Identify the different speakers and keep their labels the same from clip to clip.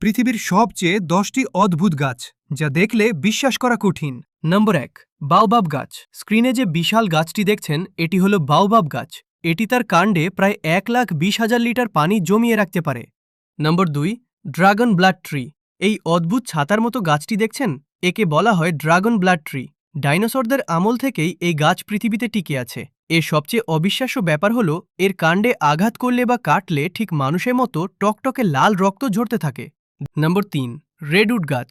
Speaker 1: পৃথিবীর সবচেয়ে 10টি অদ্ভুত গাছ যা দেখলে বিশ্বাস করা কঠিন।
Speaker 2: নম্বর 1, বাওবাব গাছ। স্ক্রিনে যে বিশাল গাছটি দেখছেন এটি হলো বাওবাব গাছ। এটি তার কাণ্ডে প্রায় 1,20,000 লিটার পানি জমিয়ে রাখতে পারে। নম্বর 2, ড্রাগন ব্লাড ট্রি। এই অদ্ভুত ছাতার মতো গাছটি দেখছেন, একে বলা হয় ড্রাগন ব্লাড ট্রি। ডাইনোসরদের আমল থেকেই এই গাছ পৃথিবীতে টিকে আছে। এর সবচেয়ে অবিশ্বাস্য ব্যাপার হলো এর কাণ্ডে আঘাত করলে বা কাটলে ঠিক মানুষের মতো টকটকে লাল রক্ত ঝরতে থাকে। নম্বর 3, রেডউড গাছ।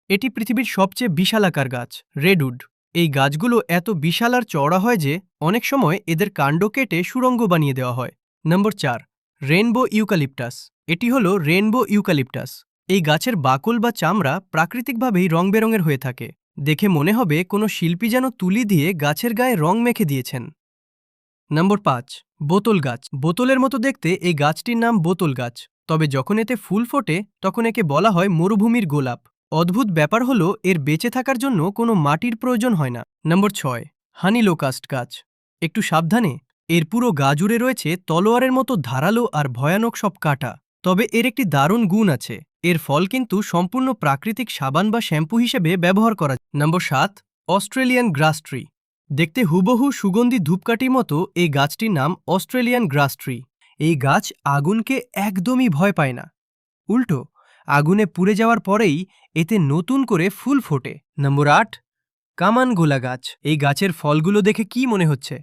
Speaker 2: এটি পৃথিবীর সবচেয়ে বিশালাকার গাছ, রেডউড। এই গাছগুলো এত বিশাল আর চওড়া হয় যে অনেক সময় এদের কাণ্ড কেটে সুড়ঙ্গ বানিয়ে দেওয়া হয়। নম্বর 4, রেনবো ইউক্যালিপটাস। এটি হলো রেনবো ইউক্যালিপটাস। এই গাছের বাকল বা চামড়া প্রাকৃতিকভাবেই রং বেরঙের হয়ে থাকে। দেখে মনে হবে কোনো শিল্পী যেন তুলি দিয়ে গাছের গায়ে রং মেখে দিয়েছেন। নম্বর 5, বোতল গাছ। বোতলের মতো দেখতে এই গাছটির নাম বোতল গাছ, তবে যখন এতে ফুল ফোটে তখন একে বলা হয় মরুভূমির গোলাপ। অদ্ভুত ব্যাপার হলো এর বেঁচে থাকার জন্য কোনো মাটির প্রয়োজন হয় না। নম্বর 6, হানি লোকাস্ট গাছ। একটু সাবধানে, এর পুরো গা জুড়ে রয়েছে তলোয়ারের মতো ধারালো আর ভয়ানক সব কাঁটা। তবে এর একটি দারুণ গুণ আছে, এর ফল কিন্তু সম্পূর্ণ প্রাকৃতিক সাবান বা শ্যাম্পু হিসেবে ব্যবহার করা যায়। নম্বর 7, অস্ট্রেলিয়ান গ্রাস ট্রি। দেখতে হুবহু সুগন্ধি ধূপকাঠির মতো এই গাছটির নাম অস্ট্রেলিয়ান গ্রাস ট্রি। এই গাছ আগুনকে একদমই ভয় পায় না, উল্টো আগুনে পুড়ে যাওয়ার পরেই এতে নতুন করে ফুল ফোটে। নম্বর 8, কামান গোলা গাছ। এই গাছের ফলগুলো দেখে কি মনে হচ্ছে?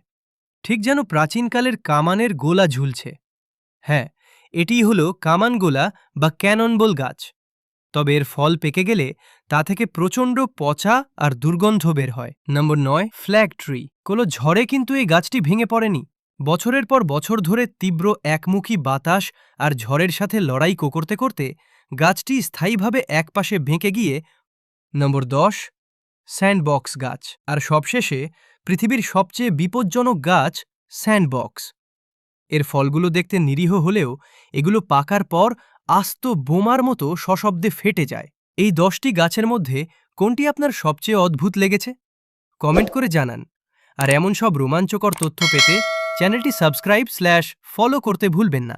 Speaker 2: ঠিক যেন প্রাচীনকালের কামানের গোলা ঝুলছে। হ্যাঁ, এটিই হলো কামান গোলা বা ক্যাননবল গাছ। তবে এর ফল পেকে গেলে তা থেকে প্রচণ্ড পচা আর দুর্গন্ধ বের হয়। নম্বর 9, ফ্ল্যাগ ট্রি। কোনো ঝড়ে কিন্তু এই গাছটি ভেঙে পড়েনি। বছরের পর বছর ধরে তীব্র একমুখী বাতাস আর ঝড়ের সাথে লড়াই করতে করতে গাছটি স্থায়ীভাবে একপাশে ভেঙে গিয়ে। নম্বর 10, স্যান্ডবক্স গাছ। আর সবশেষে পৃথিবীর সবচেয়ে বিপজ্জনক গাছ স্যান্ডবক্স। এর ফলগুলো দেখতে নিরীহ হলেও এগুলো পাকার পর আস্ত বোমার মতো সশব্দে ফেটে যায়। এই 10টি গাছের মধ্যে কোনটি আপনার সবচেয়ে অদ্ভুত লেগেছে? কমেন্ট করে জানান। আর এমন সব রোমাঞ্চকর তথ্য পেতে চ্যানেলটি সাবস্ক্রাইব/ফলো করতে ভুলবেন না।